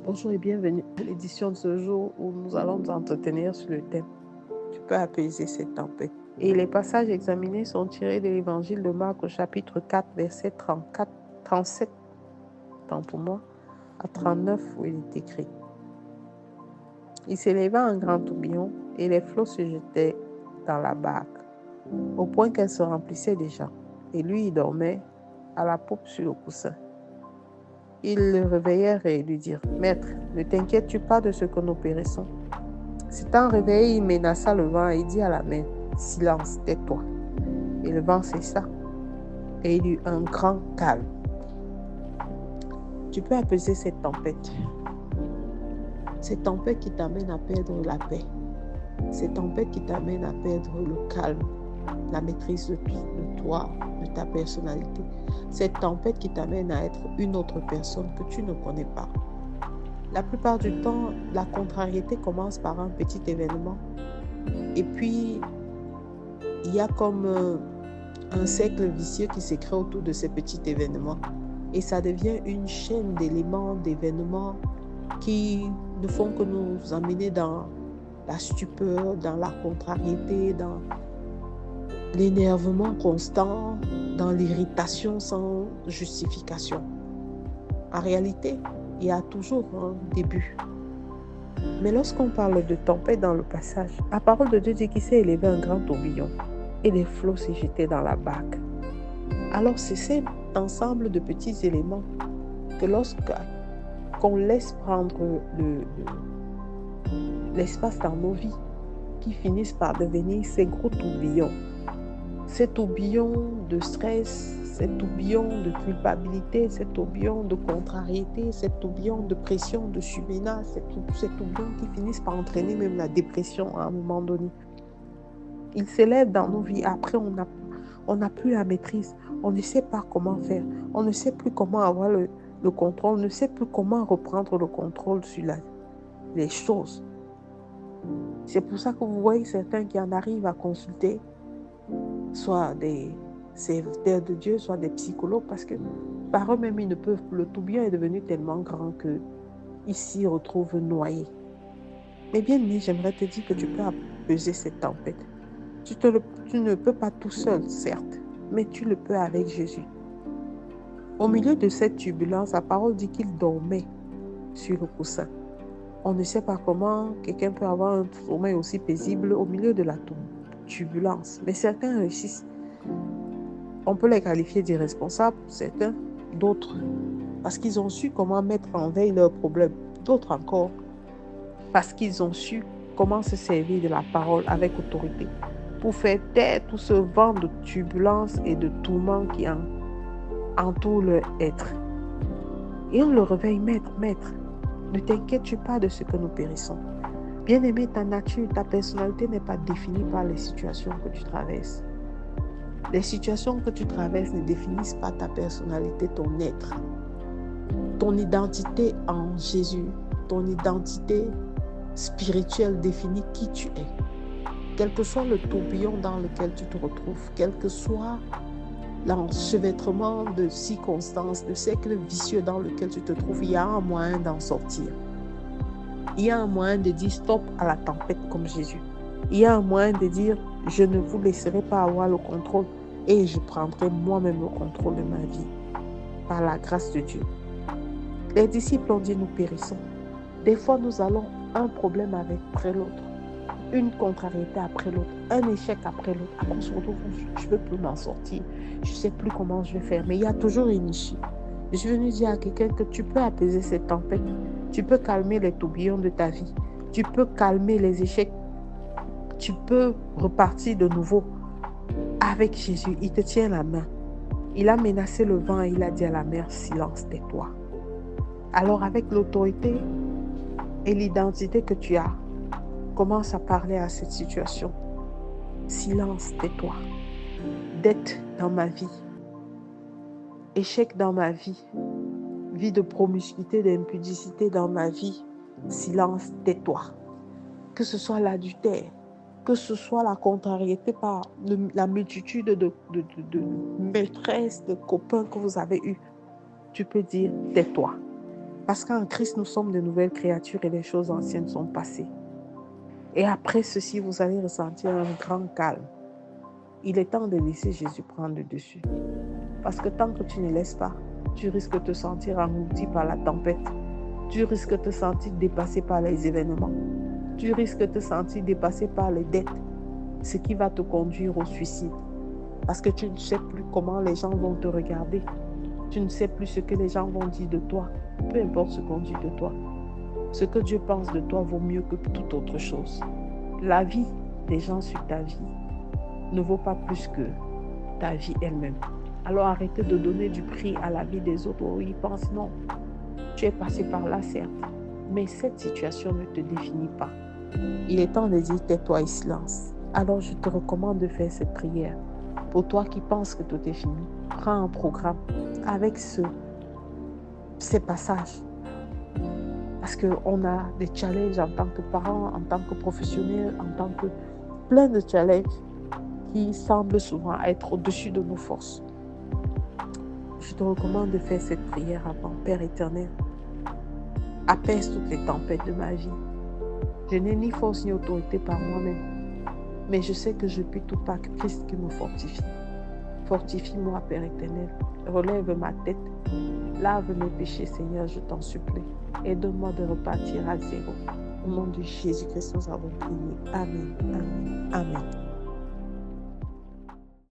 Bonjour et bienvenue à l'édition de ce jour où nous allons nous entretenir sur le thème « Tu peux apaiser cette tempête ». Et les passages examinés sont tirés de l'évangile de Marc au chapitre 4, verset 34, 37, tant pour moi, à 39 où il est écrit « Il s'éleva un grand tourbillon et les flots se jetaient dans la barque, au point qu'elle se remplissait déjà. Et lui, il dormait à la poupe sur le coussin. Ils le réveillèrent et lui dirent « Maître, ne t'inquiètes-tu pas de ce que nous périssons ?» S'étant réveillé, il menaça le vent et dit à la mer « Silence, tais-toi !» Et le vent cessa et il eut un grand calme. Tu peux apaiser cette tempête. Cette tempête qui t'amène à perdre la paix. Cette tempête qui t'amène à perdre le calme, la maîtrise de toi, de ta personnalité. Cette tempête qui t'amène à être une autre personne que tu ne connais pas. La plupart du temps, la contrariété commence par un petit événement. Et puis, il y a comme un cercle vicieux qui se crée autour de ces petits événements. Et ça devient une chaîne d'éléments, d'événements qui ne font que nous amener dans la stupeur, dans la contrariété, dans l'énervement constant, dans l'irritation sans justification. En réalité, il y a toujours un début. Mais lorsqu'on parle de tempête dans le passage, la parole de Dieu dit qu'il s'est élevé un grand tourbillon et les flots s'est jetés dans la barque. Alors c'est cet ensemble de petits éléments que lorsqu'on laisse prendre l'espace dans nos vies, qui finissent par devenir ces gros tourbillons. Ces tourbillons de stress, ces tourbillons de culpabilité, ces tourbillons de contrariété, ces tourbillons de pression, de surménage, ces tourbillons qui finissent par entraîner même la dépression à un moment donné. Ils s'élèvent dans nos vies. Après, on n'a plus la maîtrise. On ne sait pas comment faire. On ne sait plus comment avoir le contrôle. On ne sait plus comment reprendre le contrôle sur les choses. C'est pour ça que vous voyez certains qui en arrivent à consulter, soit des serviteurs de Dieu, soit des psychologues, parce que par eux-mêmes, ils ne peuvent plus. Le tourbillon est devenu tellement grand qu'ils s'y retrouvent noyés. Mais bien aimé, j'aimerais te dire que tu peux apaiser cette tempête. Tu ne peux pas tout seul, certes, mais tu le peux avec Jésus. Au milieu de cette turbulence, la parole dit qu'il dormait sur le coussin. On ne sait pas comment quelqu'un peut avoir un sommeil aussi paisible au milieu de la turbulence. Mais certains réussissent. On peut les qualifier d'irresponsables, certains, d'autres, parce qu'ils ont su comment mettre en veille leurs problèmes. D'autres encore, parce qu'ils ont su comment se servir de la parole avec autorité pour faire taire tout ce vent de turbulence et de tourment qui entoure leur être. Et on le réveille, maître. Ne t'inquiètes pas de ce que nous périssons. Bien-aimé, ta nature, ta personnalité n'est pas définie par les situations que tu traverses. Les situations que tu traverses ne définissent pas ta personnalité, ton être. Ton identité en Jésus, ton identité spirituelle définit qui tu es. Quel que soit le tourbillon dans lequel tu te retrouves, quel que soit l'enchevêtrement de circonstances, de cercles vicieux dans lequel tu te trouves, il y a un moyen d'en sortir. Il y a un moyen de dire stop à la tempête comme Jésus. Il y a un moyen de dire je ne vous laisserai pas avoir le contrôle et je prendrai moi-même le contrôle de ma vie par la grâce de Dieu. Les disciples ont dit nous périssons. Des fois nous allons un problème après l'autre, une contrariété après l'autre, un échec après l'autre. Après on se retrouve, je ne veux plus m'en sortir, je ne sais plus comment je vais faire, mais il y a toujours une issue. Je suis venue dire à quelqu'un que tu peux apaiser cette tempête, tu peux calmer les tourbillons de ta vie, tu peux calmer les échecs, tu peux repartir de nouveau avec Jésus. Il te tient la main. Il a menacé le vent et il a dit à la mer, silence, tais-toi. Alors avec l'autorité et l'identité que tu as, commence à parler à cette situation. Silence, tais-toi. Dette dans ma vie. Échec dans ma vie. Vie de promiscuité, d'impudicité dans ma vie. Silence, tais-toi. Que ce soit l'adultère, que ce soit la contrariété par la multitude de maîtresses, de copains que vous avez eus. Tu peux dire, tais-toi. Parce qu'en Christ, nous sommes de nouvelles créatures et les choses anciennes sont passées. Et après ceci, vous allez ressentir un grand calme. Il est temps de laisser Jésus prendre le dessus. Parce que tant que tu ne laisses pas, tu risques de te sentir englouti par la tempête. Tu risques de te sentir dépassé par les événements. Tu risques de te sentir dépassé par les dettes. Ce qui va te conduire au suicide. Parce que tu ne sais plus comment les gens vont te regarder. Tu ne sais plus ce que les gens vont dire de toi. Peu importe ce qu'on dit de toi. Ce que Dieu pense de toi vaut mieux que toute autre chose. La vie des gens sur ta vie ne vaut pas plus que ta vie elle-même. Alors arrêtez de donner du prix à la vie des autres. Où ils pensent non. Tu es passé par là, certes. Mais cette situation ne te définit pas. Il est temps de dire tais-toi et silence. Alors je te recommande de faire cette prière. Pour toi qui penses que tout est fini, prends un programme avec ces passages. Parce qu'on a des challenges en tant que parents, en tant que professionnels, en tant que plein de challenges qui semblent souvent être au-dessus de nos forces. Je te recommande de faire cette prière avant. Père éternel, apaise toutes les tempêtes de ma vie. Je n'ai ni force ni autorité par moi-même, mais je sais que je puis tout par Christ qui me fortifie. Fortifie-moi, Père éternel. Relève ma tête. Lave mes péchés, Seigneur, je t'en supplie. Et donne-moi de repartir à zéro. Au nom de Jésus-Christ, nous avons prié. Amen, amen, amen.